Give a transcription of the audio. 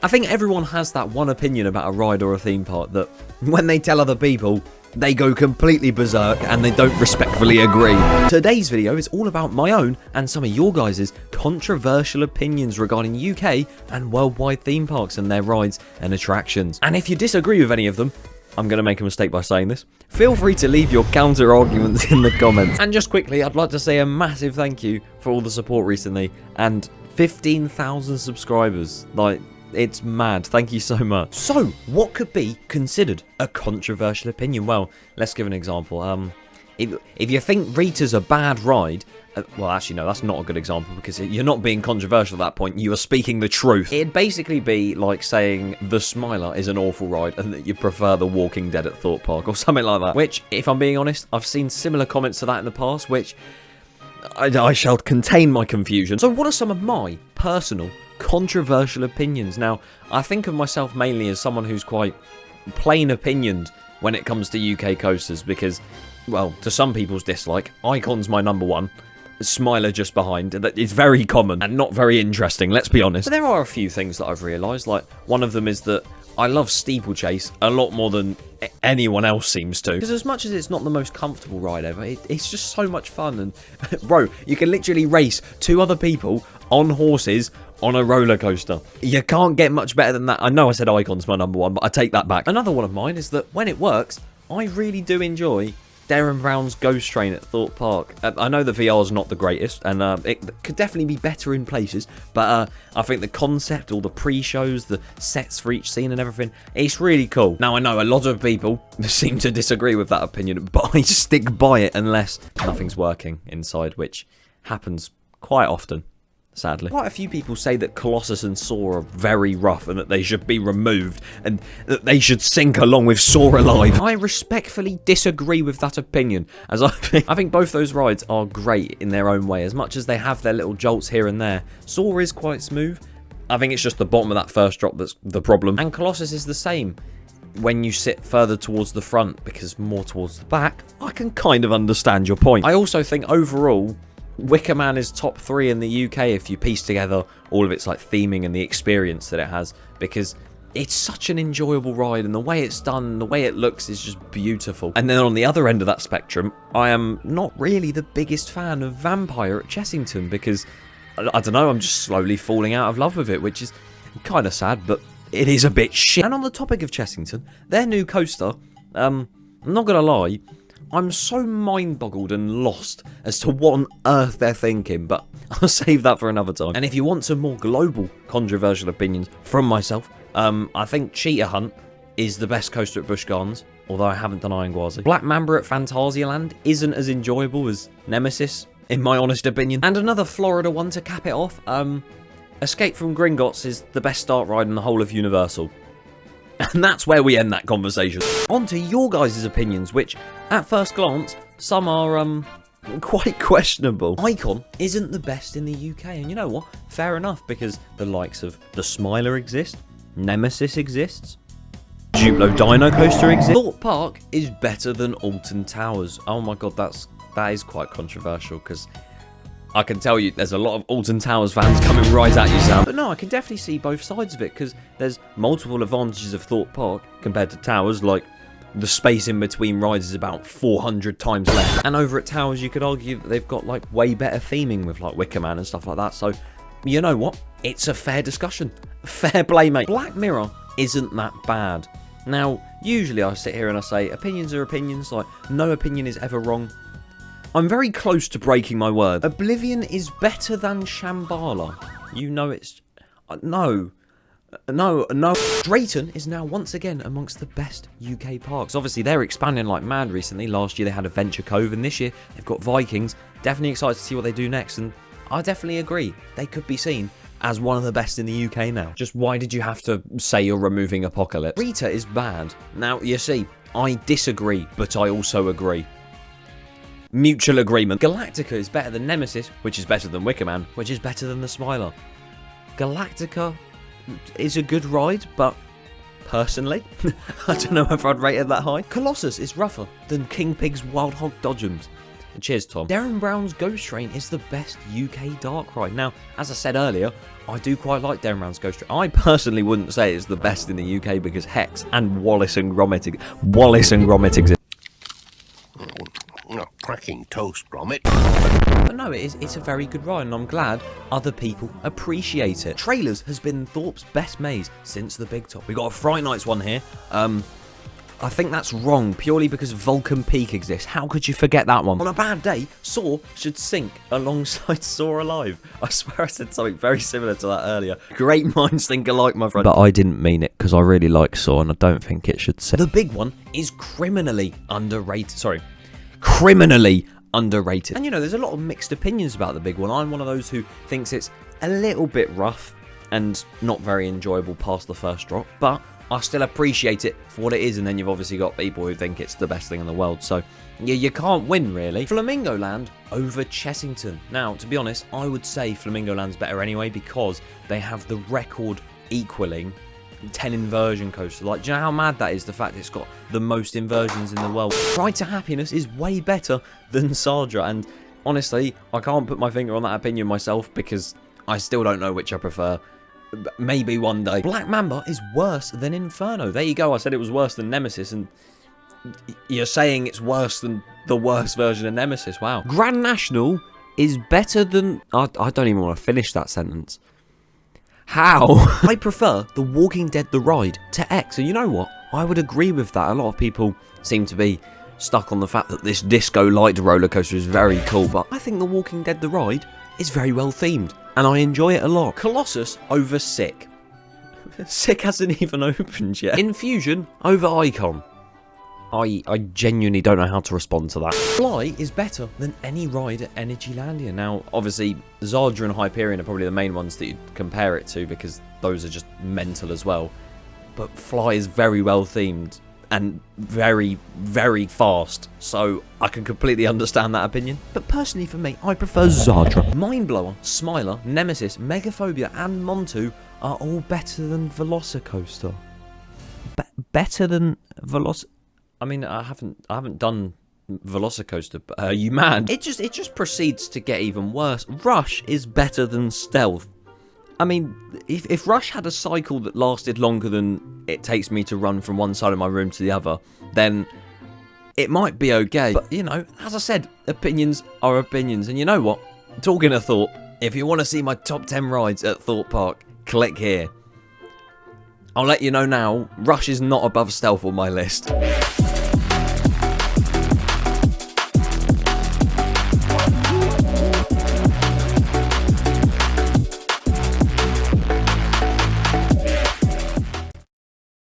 I think everyone has that one opinion about a ride or a theme park that, when they tell other people, they go completely berserk and they don't respectfully agree. Today's video is all about my own and some of your guys' controversial opinions regarding UK and worldwide theme parks and their rides and attractions. And if you disagree with any of them, I'm going to make a mistake by saying this, feel free to leave your counter arguments in the comments. And just quickly, I'd like to say a massive thank you for all the support recently and 15,000 subscribers. Like, it's mad. Thank you so much. So, what could be considered a controversial opinion? Well, let's give an example. If you think Rita's a bad ride, well, actually, no, that's not a good example because you're not being controversial at that point. You are speaking the truth. It'd basically be like saying The Smiler is an awful ride and that you prefer The Walking Dead at Thorpe Park or something like that. Which, if I'm being honest, I've seen similar comments to that in the past, which I shall contain my confusion. So what are some of my personal controversial opinions? Now, I think of myself mainly as someone who's quite plain opinioned when it comes to UK coasters because, well, to some people's dislike, Icon's my number one, Smiler just behind. That is very common and not very interesting, let's be honest. But there are a few things that I've realised, like one of them is that I love Steeplechase a lot more than anyone else seems to. Because as much as it's not the most comfortable ride ever, it's just so much fun. And, bro, you can literally race two other people on horses on a roller coaster. You can't get much better than that. I know I said Icon's my number one, but I take that back. Another one of mine is that when it works, I really do enjoy Darren Brown's Ghost Train at Thorpe Park. I know the VR's not the greatest, and it could definitely be better in places, but I think the concept, all the pre-shows, the sets for each scene and everything, it's really cool. Now, I know a lot of people seem to disagree with that opinion, but I stick by it unless nothing's working inside, which happens quite often. Sadly. Quite a few people say that Colossus and Soar are very rough and that they should be removed and that they should sink along with Soar Alive. I respectfully disagree with that opinion, as I think both those rides are great in their own way. As much as they have their little jolts here and there, Soar is quite smooth. I think it's just the bottom of that first drop that's the problem. And Colossus is the same when you sit further towards the front, because more towards the back, I can kind of understand your point. I also think overall, Wicker Man is top 3 in the UK if you piece together all of its like theming and the experience that it has, because it's such an enjoyable ride and the way it's done, the way it looks is just beautiful. And then on the other end of that spectrum, I am not really the biggest fan of Vampire at Chessington because, I don't know, I'm just slowly falling out of love with it, which is kind of sad, but it is a bit shit. And on the topic of Chessington, their new coaster, I'm not gonna lie, I'm so mind-boggled and lost as to what on earth they're thinking, but I'll save that for another time. And if you want some more global controversial opinions from myself, I think Cheetah Hunt is the best coaster at Busch Gardens, although I haven't done Iron Gwazi. Black Mamba at Phantasialand isn't as enjoyable as Nemesis, in my honest opinion. And another Florida one to cap it off, Escape from Gringotts is the best start ride in the whole of Universal. And that's where we end that conversation. On to your guys' opinions, which, at first glance, some are, quite questionable. Icon isn't the best in the UK, and you know what? Fair enough, because the likes of The Smiler exist, Nemesis exists, Duplo Dino Coaster exists. Thorpe Park is better than Alton Towers. Oh my god, that is quite controversial, because I can tell you there's a lot of Alton Towers fans coming right at you, Sam. But no, I can definitely see both sides of it, because there's multiple advantages of Thorpe Park compared to Towers, like the space in between rides is about 400 times less. And over at Towers, you could argue that they've got like way better theming with like Wicker Man and stuff like that. So, you know what? It's a fair discussion. Fair play, mate. Black Mirror isn't that bad. Now, usually I sit here and I say, opinions are opinions, like no opinion is ever wrong. I'm very close to breaking my word. Oblivion is better than Shambhala. You know it's... No. Drayton is now once again amongst the best UK parks. Obviously, they're expanding like mad recently. Last year they had Adventure Cove, and this year they've got Vikings. Definitely excited to see what they do next, and I definitely agree. They could be seen as one of the best in the UK now. Just why did you have to say you're removing Apocalypse? Rita is bad. Now, you see, I disagree, but I also agree. Mutual agreement. Galactica is better than Nemesis, which is better than Wicker Man, which is better than The Smiler. Galactica is a good ride, but personally, I don't know if I'd rate it that high. Colossus is rougher than King Pig's Wild Hog Dodgems. Cheers, Tom. Darren Brown's Ghost Train is the best UK dark ride. Now, as I said earlier, I do quite like Darren Brown's Ghost Train. I personally wouldn't say it's the best in the UK because Hex and Wallace and Gromit exist. Cracking toast, Gromit. But no, it's a very good ride, and I'm glad other people appreciate it. Trailers has been Thorpe's best maze since the Big Top. We got a Fright Nights one here. I think that's wrong, purely because Vulcan Peak exists. How could you forget that one? On a bad day, Saw should sink alongside Saw Alive. I swear I said something very similar to that earlier. Great minds think alike, my friend. But I didn't mean it, because I really like Saw, and I don't think it should sink. The big one is criminally underrated. Sorry. Criminally underrated. And you know, there's a lot of mixed opinions about the big one. I'm one of those who thinks it's a little bit rough and not very enjoyable past the first drop, but I still appreciate it for what it is. And then you've obviously got people who think it's the best thing in the world, so yeah, you can't win really. Flamingo Land over Chessington. Now, to be honest, I would say Flamingo Land's better anyway, because they have the record equaling 10 inversion coaster. Like, do you know how mad that is, the fact it's got the most inversions in the world? Ride to Happiness is way better than Sardra, and honestly, I can't put my finger on that opinion myself, because I still don't know which I prefer. Maybe one day. Black Mamba is worse than Inferno. There you go, I said it was worse than Nemesis, and you're saying it's worse than the worst version of Nemesis. Wow. Grand National is better than... I don't even want to finish that sentence. How? I prefer The Walking Dead The Ride to X, and you know what? I would agree with that. A lot of people seem to be stuck on the fact that this disco light roller coaster is very cool, but I think The Walking Dead The Ride is very well themed, and I enjoy it a lot. Colossus over Sick. Sick hasn't even opened yet. Infusion over Icon. I genuinely don't know how to respond to that. Fly is better than any ride at Energylandia. Now, obviously, Zardra and Hyperion are probably the main ones that you'd compare it to, because those are just mental as well. But Fly is very well themed and very, very fast, so I can completely understand that opinion. But personally for me, I prefer Zardra. Mindblower, Smiler, Nemesis, Megaphobia and Montu are all better than Velocicoaster. Better than Velocicoaster? I mean, I haven't done Velocicoaster, but are you mad? It just proceeds to get even worse. Rush is better than Stealth. I mean, if Rush had a cycle that lasted longer than it takes me to run from one side of my room to the other, then it might be okay. But, you know, as I said, opinions are opinions. And you know what? Talking of Thorpe, if you want to see my top 10 rides at Thorpe Park, click here. I'll let you know now, Rush is not above Stealth on my list.